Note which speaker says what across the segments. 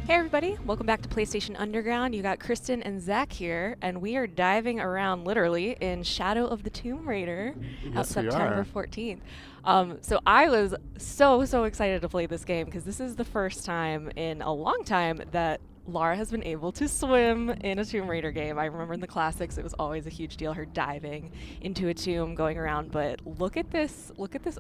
Speaker 1: Hey everybody, welcome back to PlayStation Underground. You got Kristen and Zach here, and we are diving around literally in Shadow of the Tomb Raider out
Speaker 2: Yes, we
Speaker 1: September
Speaker 2: are.
Speaker 1: 14th. So I was so excited to play this game because this is the first time in a long time that Lara has been able to swim in a Tomb Raider game. I remember in the classics it was always a huge deal, her diving into a tomb, going around, but look at this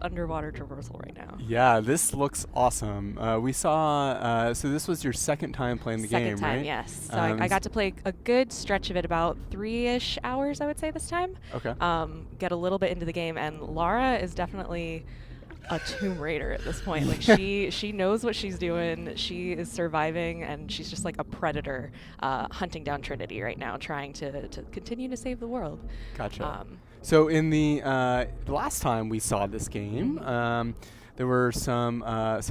Speaker 1: underwater traversal right now.
Speaker 2: Yeah, this looks awesome. We saw, so this was your second time playing the
Speaker 1: Second
Speaker 2: game,
Speaker 1: time,
Speaker 2: right?
Speaker 1: yes. So I got to play a good stretch of it, about 3-ish hours, I would say, this time.
Speaker 2: Okay.
Speaker 1: Get a little bit into the game, and Lara is definitely a Tomb Raider at this point. Like she knows what she's doing. She is surviving, and she's just like a predator, hunting down Trinity right now, trying to continue to save the world.
Speaker 2: Gotcha. So in the last time we saw this game, there were some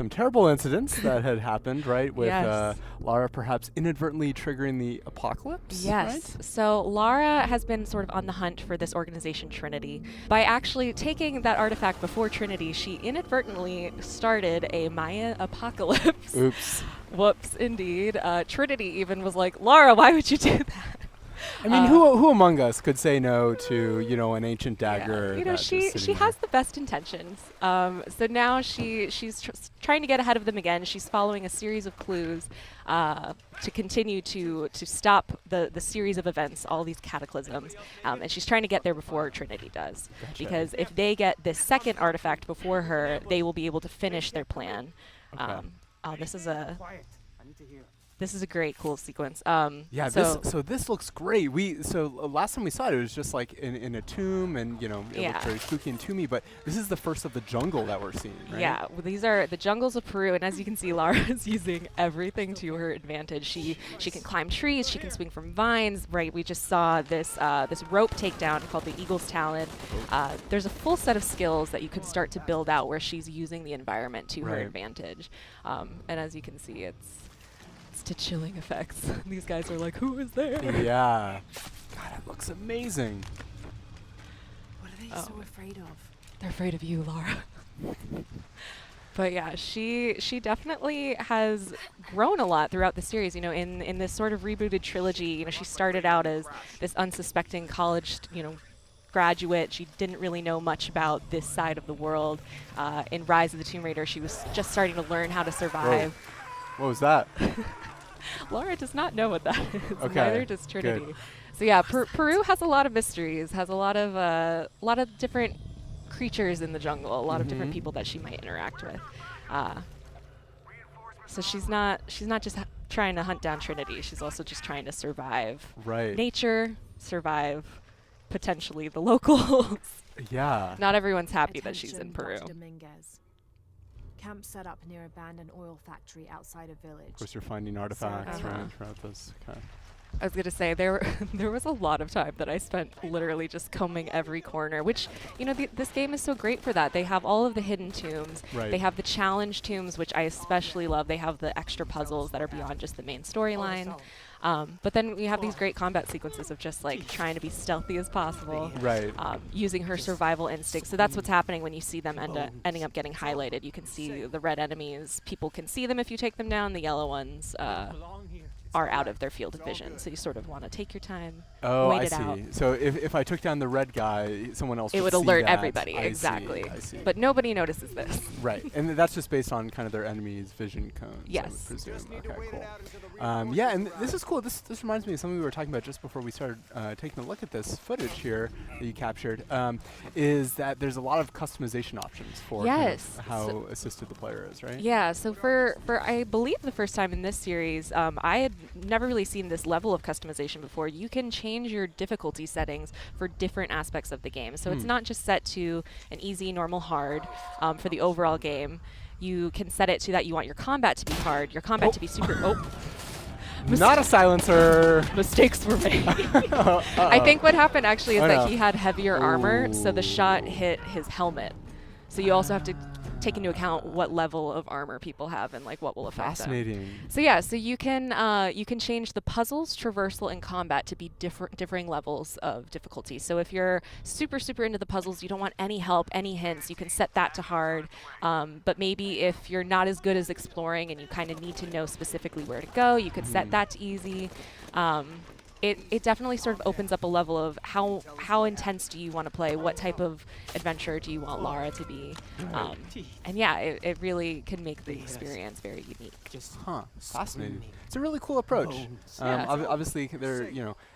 Speaker 2: terrible incidents that had happened, right? With
Speaker 1: Yes.
Speaker 2: Lara perhaps inadvertently triggering the apocalypse.
Speaker 1: Yes.
Speaker 2: Right?
Speaker 1: So Lara has been sort of on the hunt for this organization Trinity. By actually taking that artifact before Trinity, she inadvertently started a Maya apocalypse.
Speaker 2: Oops.
Speaker 1: Whoops, indeed. Trinity even was like, Lara, why would you do that?
Speaker 2: I mean, who among us could say no to an ancient dagger?
Speaker 1: Yeah. You know,
Speaker 2: that's just
Speaker 1: she
Speaker 2: sitting
Speaker 1: has
Speaker 2: there?
Speaker 1: the best intentions. So now she's trying to get ahead of them again. She's following a series of clues to continue to stop the series of events, all these cataclysms, and she's trying to get there before Trinity does.
Speaker 2: Gotcha.
Speaker 1: Because if they get this second artifact before her, they will be able to finish their plan.
Speaker 2: Okay.
Speaker 1: This is a great, cool sequence.
Speaker 2: Yeah,
Speaker 1: so
Speaker 2: this looks great. Last time we saw it, it was just like in a tomb, and it
Speaker 1: Yeah.
Speaker 2: looked very spooky and tomby. But this is the first of the jungle that we're seeing, right?
Speaker 1: Yeah, well, these are the jungles of Peru, and as you can see, Lara is using everything to her advantage. She can climb trees, she can swing from vines. Right, we just saw this rope takedown called the Eagle's Talon. There's a full set of skills that you can start to build out where she's using the environment to her
Speaker 2: Right.
Speaker 1: advantage. And as you can see, it's to chilling effects. These guys are like, who is there?
Speaker 2: Yeah. God, it looks amazing.
Speaker 3: What are they
Speaker 1: Oh.
Speaker 3: so afraid of?
Speaker 1: They're afraid of you, Lara. But yeah, she definitely has grown a lot throughout the series. You know, in this sort of rebooted trilogy, you know, she started out as this unsuspecting college, graduate. She didn't really know much about this side of the world. In Rise of the Tomb Raider, she was just starting to learn how to survive.
Speaker 2: What was that?
Speaker 1: Lara does not know what that is.
Speaker 2: Okay,
Speaker 1: Neither does Trinity.
Speaker 2: good.
Speaker 1: So yeah, Peru has a lot of mysteries. Has a lot of different creatures in the jungle. A lot of different people that she might interact with. So she's not just trying to hunt down Trinity. She's also just trying to survive
Speaker 2: Right.
Speaker 1: nature, survive potentially the locals.
Speaker 2: Yeah.
Speaker 1: Not everyone's happy that she's in
Speaker 3: Attention,
Speaker 1: Peru.
Speaker 3: Dr. Dominguez. Camp set up near abandoned oil factory outside a village.
Speaker 2: Of course, you're finding artifacts
Speaker 1: Uh-huh.
Speaker 2: right throughout this. Okay.
Speaker 1: I was gonna say there was a lot of time that I spent literally just combing every corner, which this game is so great for that. They have all of the hidden tombs.
Speaker 2: Right.
Speaker 1: They have the challenge tombs, which I especially love. They have the extra puzzles that are beyond just the main storyline. But then we have these great combat sequences of just like trying to be stealthy as possible.
Speaker 2: Right.
Speaker 1: Using her survival instinct. So that's what's happening when you see them ending up getting highlighted. You can see the red enemies. People can see them if you take them down. The yellow ones are out of their field of vision. So you sort of want to take your time,
Speaker 2: Oh,
Speaker 1: wait
Speaker 2: I
Speaker 1: it
Speaker 2: see.
Speaker 1: out.
Speaker 2: So if I took down the red guy, someone else
Speaker 1: It would
Speaker 2: see
Speaker 1: alert
Speaker 2: that.
Speaker 1: everybody,
Speaker 2: I see,
Speaker 1: exactly.
Speaker 2: I see.
Speaker 1: But nobody notices this.
Speaker 2: Right, and that's just based on kind of their enemy's vision cones. I
Speaker 1: Yes.
Speaker 2: would presume. Okay, cool. Yeah, and this is cool. This reminds me of something we were talking about just before we started taking a look at this footage here that you captured. Is that there's a lot of customization options for kind of
Speaker 1: Yes.
Speaker 2: how
Speaker 1: So-
Speaker 2: assisted the player is, right?
Speaker 1: Yeah, so for I believe the first time in this series, I had never really seen this level of customization before. You can change your difficulty settings for different aspects of the game. So it's not just set to an easy, normal, hard for the overall game. You can set it to that you want your combat to be hard, your combat to be super.
Speaker 2: Not a silencer.
Speaker 1: Mistakes were made. I think what happened actually is
Speaker 2: Oh,
Speaker 1: that
Speaker 2: no.
Speaker 1: he had heavier armor, so the
Speaker 2: Ooh.
Speaker 1: shot hit his helmet. So you also have to take into account what level of armor people have and like what will affect them.
Speaker 2: Fascinating.
Speaker 1: So yeah, so you can change the puzzles, traversal, and combat to be differing levels of difficulty. So if you're super into the puzzles, you don't want any help, any hints, you can set that to hard. But maybe if you're not as good as exploring and you kind of need to know specifically where to go, you could set that to easy. It definitely sort of opens up a level of how intense do you want to play? What type of adventure do you want Lara to be? And yeah, it really can make the experience very unique.
Speaker 2: Huh. Fascinating. It's a really cool approach.
Speaker 1: Yeah.
Speaker 2: Obviously,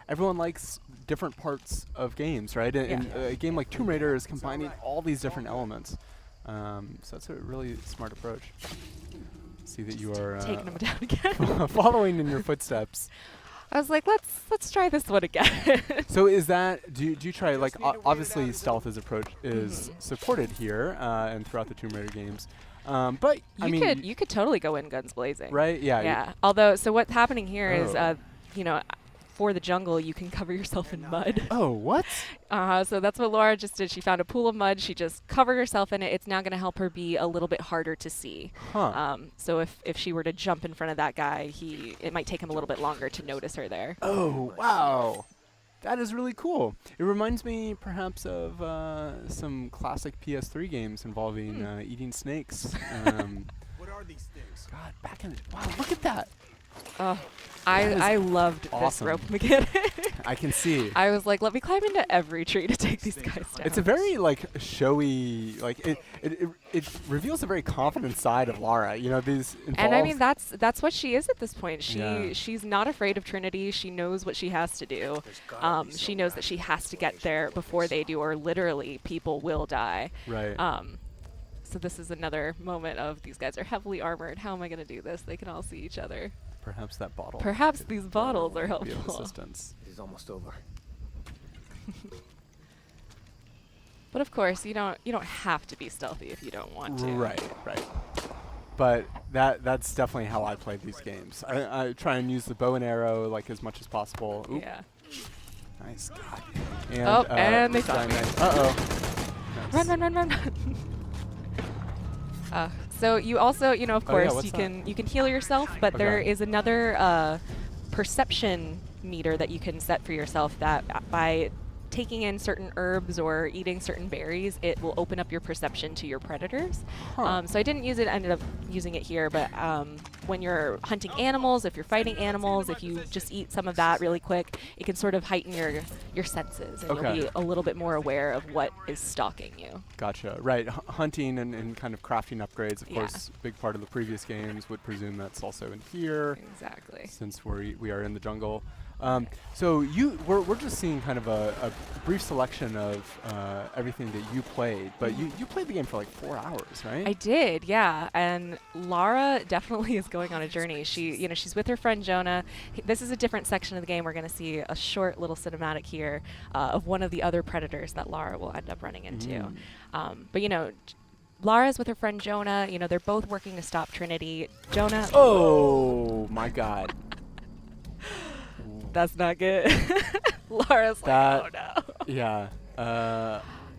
Speaker 2: everyone likes different parts of games, right? And a game like Tomb Raider is combining all these different elements. So that's a really smart approach. See that you are
Speaker 1: Taking them down again.
Speaker 2: following in your footsteps.
Speaker 1: I was like, let's try this one again.
Speaker 2: So is that, do you try, like, obviously stealth is supported here and throughout the Tomb Raider games. But, I mean,
Speaker 1: you could totally go in guns blazing.
Speaker 2: right? Yeah.
Speaker 1: Yeah. Although, so what's happening here is, for the jungle, you can cover yourself in mud.
Speaker 2: Oh, what?
Speaker 1: So that's what Laura just did. She found a pool of mud. She just covered herself in it. It's now going to help her be a little bit harder to see.
Speaker 2: Huh.
Speaker 1: So if she were to jump in front of that guy, it might take him a little bit longer to notice her there.
Speaker 2: Oh, wow. That is really cool. It reminds me perhaps of some classic PS3 games involving eating snakes.
Speaker 4: What are these things?
Speaker 2: God, back in wow, look at that.
Speaker 1: Oh,
Speaker 2: That
Speaker 1: I
Speaker 2: is
Speaker 1: awesome. This
Speaker 2: awesome.
Speaker 1: rope mechanic.
Speaker 2: I can see.
Speaker 1: I was like, let me climb into every tree to take these guys down.
Speaker 2: It's a very like showy, like it reveals a very confident side of Lara. You know, these
Speaker 1: and I mean that's what she is at this point.
Speaker 2: Yeah.
Speaker 1: She's not afraid of Trinity. She knows what she has to do. She knows that she has to get there before they do, or literally people will die.
Speaker 2: right.
Speaker 1: So this is another moment of these guys are heavily armored. How am I going to do this? They can all see each other.
Speaker 2: Perhaps that bottle.
Speaker 1: Perhaps
Speaker 2: could
Speaker 1: these bottles are
Speaker 2: be of
Speaker 1: helpful.
Speaker 2: assistance.
Speaker 4: It is almost over.
Speaker 1: But of course, you don't have to be stealthy if you don't want to.
Speaker 2: Right. But that's definitely how I play these games. I try and use the bow and arrow like as much as possible. Oop.
Speaker 1: Yeah.
Speaker 2: Nice. God.
Speaker 1: And they saw me.
Speaker 2: Uh-oh. Nice.
Speaker 1: Run. So you also, of
Speaker 2: Oh, yeah,
Speaker 1: course,
Speaker 2: what's
Speaker 1: you
Speaker 2: that?
Speaker 1: can heal yourself, but there
Speaker 2: Okay.
Speaker 1: is another perception meter that you can set for yourself that by taking in certain herbs or eating certain berries, it will open up your perception to your predators.
Speaker 2: Huh.
Speaker 1: So I didn't use it, ended up using it here, but when you're hunting animals, if you're fighting animals, if you just eat some of that really quick, it can sort of heighten your senses, and
Speaker 2: Okay.
Speaker 1: you'll be a little bit more aware of what is stalking you.
Speaker 2: Gotcha. Right. Hunting and kind of crafting upgrades, of
Speaker 1: Yeah.
Speaker 2: course, big part of the previous games. Would presume that's also in here,
Speaker 1: Exactly.
Speaker 2: since we are in the jungle. So we're just seeing kind of a brief selection of everything that you played, but you played the game for like 4 hours, right?
Speaker 1: I did, yeah. And Lara definitely is going on a journey. She's with her friend Jonah. This is a different section of the game. We're going to see a short little cinematic here of one of the other predators that Lara will end up running into. But Lara's with her friend Jonah. They're both working to stop Trinity. Jonah.
Speaker 2: Oh my God.
Speaker 1: That's not good. Lara's
Speaker 2: That-
Speaker 1: like, oh no.
Speaker 2: Yeah.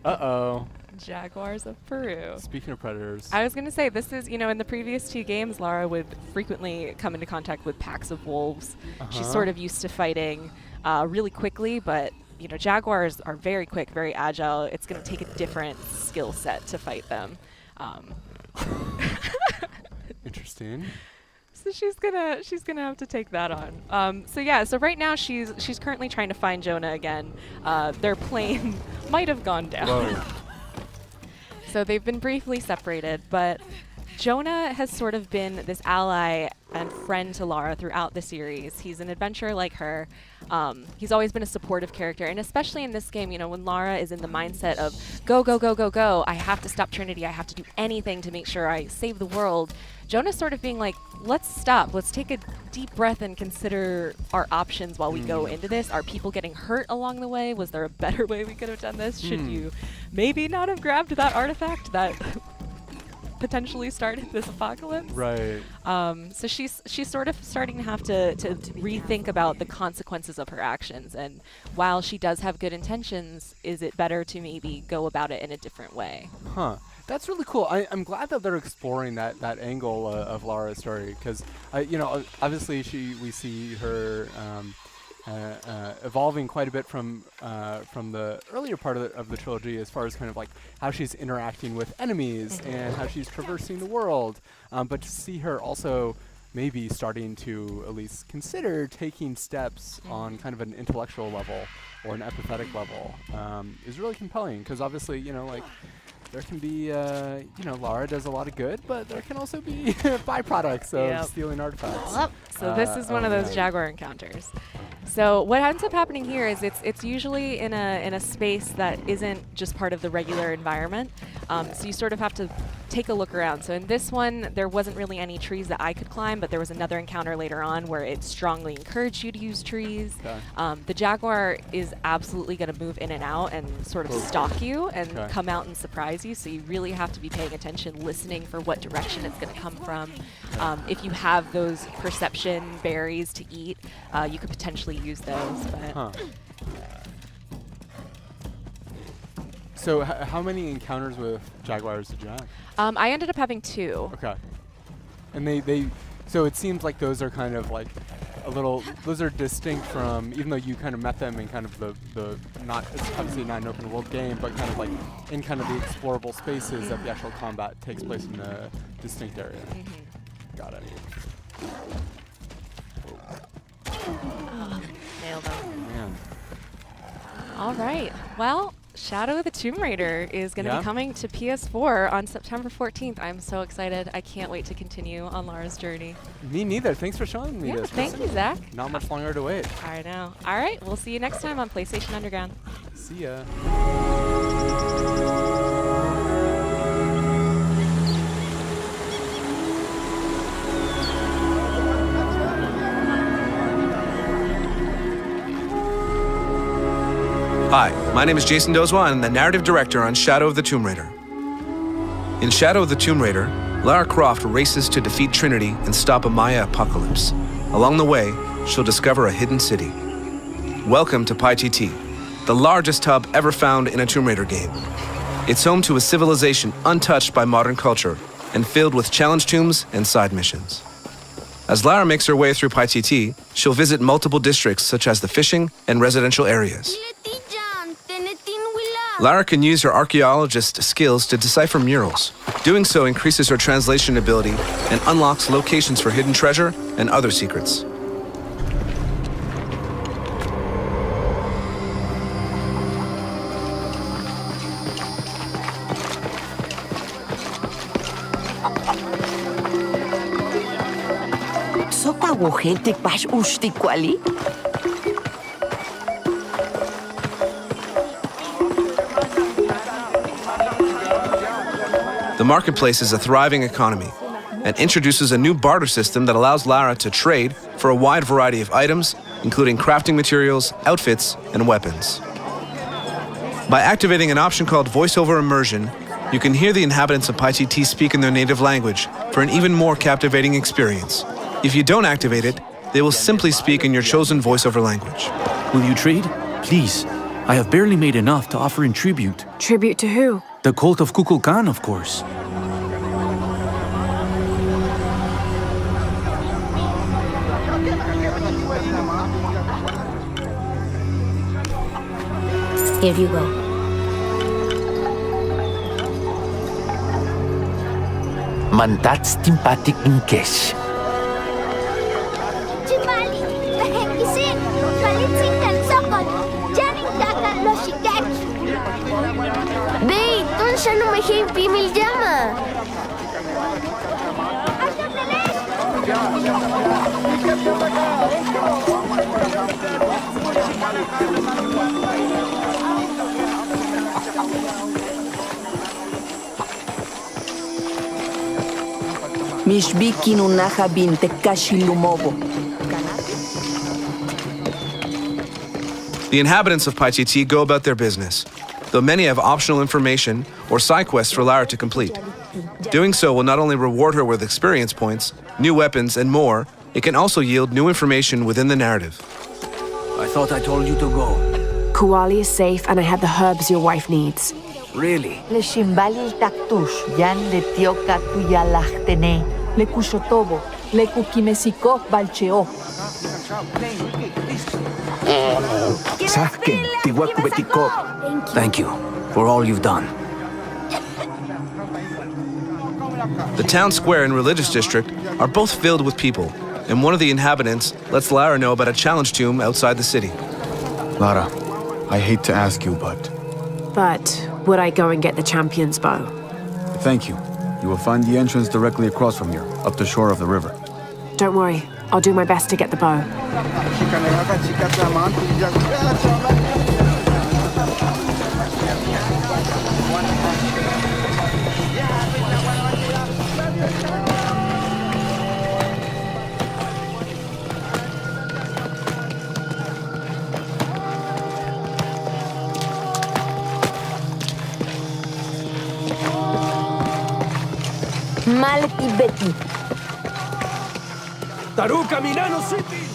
Speaker 2: Uh-oh.
Speaker 1: Jaguars of Peru.
Speaker 2: Speaking of predators.
Speaker 1: I was going to say, this is, in the previous 2 games, Lara would frequently come into contact with packs of wolves. She's
Speaker 2: Uh-huh.
Speaker 1: sort of used to fighting really quickly, but, jaguars are very quick, very agile. It's going to take a different skill set to fight them.
Speaker 2: Interesting.
Speaker 1: So she's gonna have to take that on. So right now she's currently trying to find Jonah again. Their plane might have gone down.
Speaker 2: Whoa.
Speaker 1: So they've been briefly separated, but Jonah has sort of been this ally and friend to Lara throughout the series. He's an adventurer like her. He's always been a supportive character, and especially in this game, when Lara is in the mindset of go, go, go, go, go, I have to stop Trinity, I have to do anything to make sure I save the world. Jonah's sort of being like, let's stop, let's take a deep breath and consider our options while we go into this. Are people getting hurt along the way? Was there a better way we could have done this? Should you maybe not have grabbed that artifact that potentially started this apocalypse?
Speaker 2: Right.
Speaker 1: So she's sort of starting to have to rethink about the consequences of her actions. And while she does have good intentions, is it better to maybe go about it in a different way?
Speaker 2: Huh. That's really cool. I'm glad that they're exploring that angle of Lara's story because, obviously we see her evolving quite a bit from the earlier part of the trilogy as far as kind of like how she's interacting with enemies and how she's traversing the world. But to see her also maybe starting to at least consider taking steps on kind of an intellectual level or an empathetic level is really compelling because obviously, there can be, Lara does a lot of good, but there can also be byproducts of stealing artifacts.
Speaker 1: Yep. So this is one of those Jaguar encounters. So what ends up happening here is it's usually in a space that isn't just part of the regular environment. So you sort of have to take a look around. So in this one, there wasn't really any trees that I could climb, but there was another encounter later on where it strongly encouraged you to use trees.
Speaker 2: Okay.
Speaker 1: The Jaguar is absolutely going to move in and out and sort of stalk you and come out and surprise you. So you really have to be paying attention, listening for what direction it's going to come from. If you have those perception berries to eat, you could potentially use those. But
Speaker 2: So how many encounters with Jaguars did you have?
Speaker 1: I ended up having 2.
Speaker 2: Okay. And they so it seems like those are kind of like those are distinct from, even though you kind of met them in kind of the not, it's obviously not an open world game, but kind of like in kind of the explorable spaces that the actual combat takes place in a distinct area. Got it.
Speaker 1: Nailed them.
Speaker 2: Man.
Speaker 1: All right. Well, Shadow of the Tomb Raider is going to be coming to PS4 on September 14th. I'm so excited. I can't wait to continue on Lara's journey.
Speaker 2: Me neither. Thanks for showing me this.
Speaker 1: Thank you, Zach.
Speaker 2: Not much longer to wait.
Speaker 1: I know. All right. We'll see you next time on PlayStation Underground.
Speaker 2: See ya.
Speaker 5: Hi, my name is Jason Dozwa, and I'm the narrative director on Shadow of the Tomb Raider. In Shadow of the Tomb Raider, Lara Croft races to defeat Trinity and stop a Maya apocalypse. Along the way, she'll discover a hidden city. Welcome to Paititi, the largest hub ever found in a Tomb Raider game. It's home to a civilization untouched by modern culture and filled with challenge tombs and side missions. As Lara makes her way through Paititi, she'll visit multiple districts such as the fishing and residential areas. Lara can use her archaeologist skills to decipher murals. Doing so increases her translation ability and unlocks locations for hidden treasure and other secrets. The marketplace is a thriving economy and introduces a new barter system that allows Lara to trade for a wide variety of items, including crafting materials, outfits, and weapons. By activating an option called VoiceOver Immersion, you can hear the inhabitants of Paititi speak in their native language for an even more captivating experience. If you don't activate it, they will simply speak in your chosen voiceover language.
Speaker 6: Will you trade? Please. I have barely made enough to offer in tribute.
Speaker 3: Tribute to who?
Speaker 6: The cult of Kukulkan, of course.
Speaker 7: Here you go.
Speaker 8: Mandat's Timpatik Inkesh.
Speaker 7: Chimali, Lahengisin, Palitsin Kansakot, Jaring Dakat Loshikaki. Bey, tun siya numahin pimil jama.
Speaker 9: Mishbiki nunaha binte kashilumobo.
Speaker 5: The inhabitants of Paititi go about their business, though many have optional information or side quests for Lara to complete. Doing so will not only reward her with experience points, new weapons, and more, it can also yield new information within the narrative.
Speaker 6: I thought I told you to go.
Speaker 3: Kuali is safe and I have the herbs your wife needs.
Speaker 8: Really?
Speaker 9: Le shimbalil taktush, yan le tioka tuyalachtene. Le kushotobo, le kukimesikok balcheo.
Speaker 8: Safken, tiwakubetikok. Thank you for all you've done.
Speaker 5: The town square and religious district are both filled with people, and one of the inhabitants lets Lara know about a challenge tomb outside the city.
Speaker 10: Lara, I hate to ask you, but
Speaker 3: would I go and get the champion's bow?
Speaker 10: thank you. You will find the entrance directly across from here, up the shore of the river.
Speaker 3: Don't worry, I'll do my best to get the bow.
Speaker 7: Malki Betty.
Speaker 8: Taruka Minano City!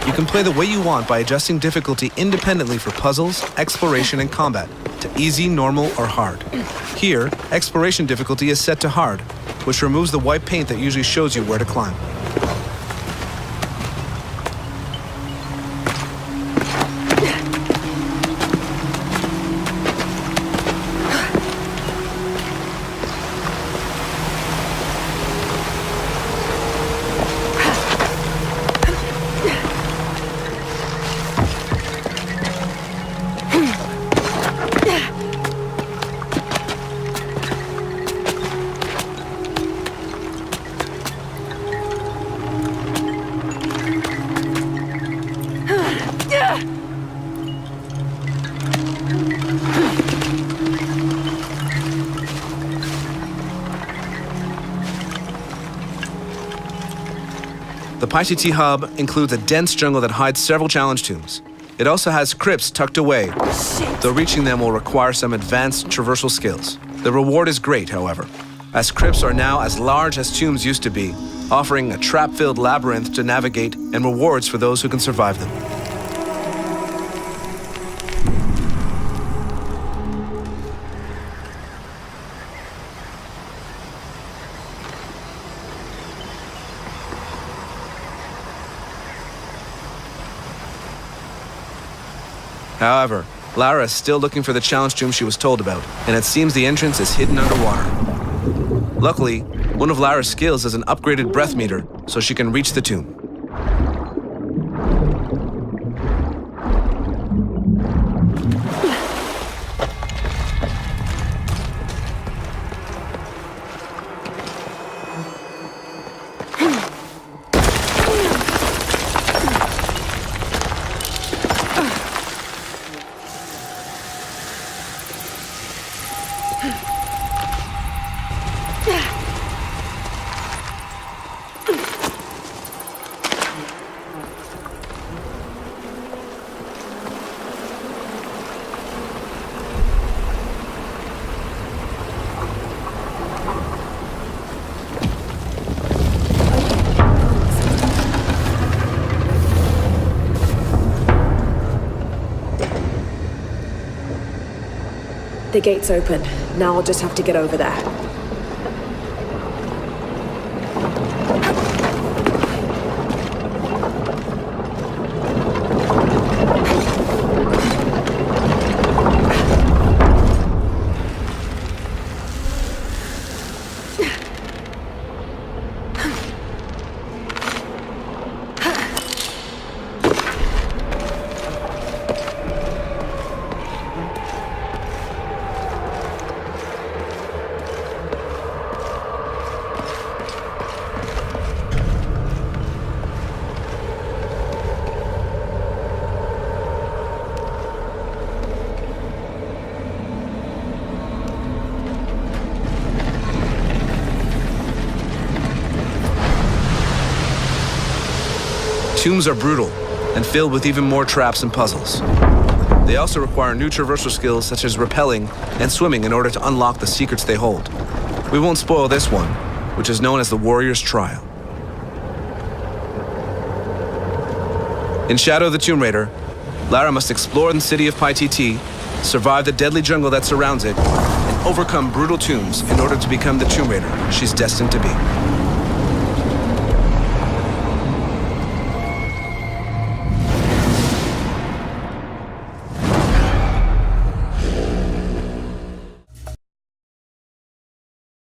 Speaker 5: You can play the way you want by adjusting difficulty independently for puzzles, exploration, and combat to easy, normal, or hard. Here, exploration difficulty is set to hard, which removes the white paint that usually shows you where to climb. The Paititi hub includes a dense jungle that hides several challenge tombs. It also has crypts tucked away, though reaching them will require some advanced traversal skills. The reward is great, however, as crypts are now as large as tombs used to be, offering a trap-filled labyrinth to navigate and rewards for those who can survive them. However, Lara is still looking for the challenge tomb she was told about, and it seems the entrance is hidden underwater. Luckily, one of Lara's skills is an upgraded breath meter, so she can reach the tomb.
Speaker 3: The gate's open. Now I'll just have to get over there.
Speaker 5: Tombs are brutal and filled with even more traps and puzzles. They also require new traversal skills such as rappelling and swimming in order to unlock the secrets they hold. We won't spoil this one, which is known as the Warrior's Trial. In Shadow of the Tomb Raider, Lara must explore the city of Paititi, survive the deadly jungle that surrounds it, and overcome brutal tombs in order to become the Tomb Raider she's destined to be.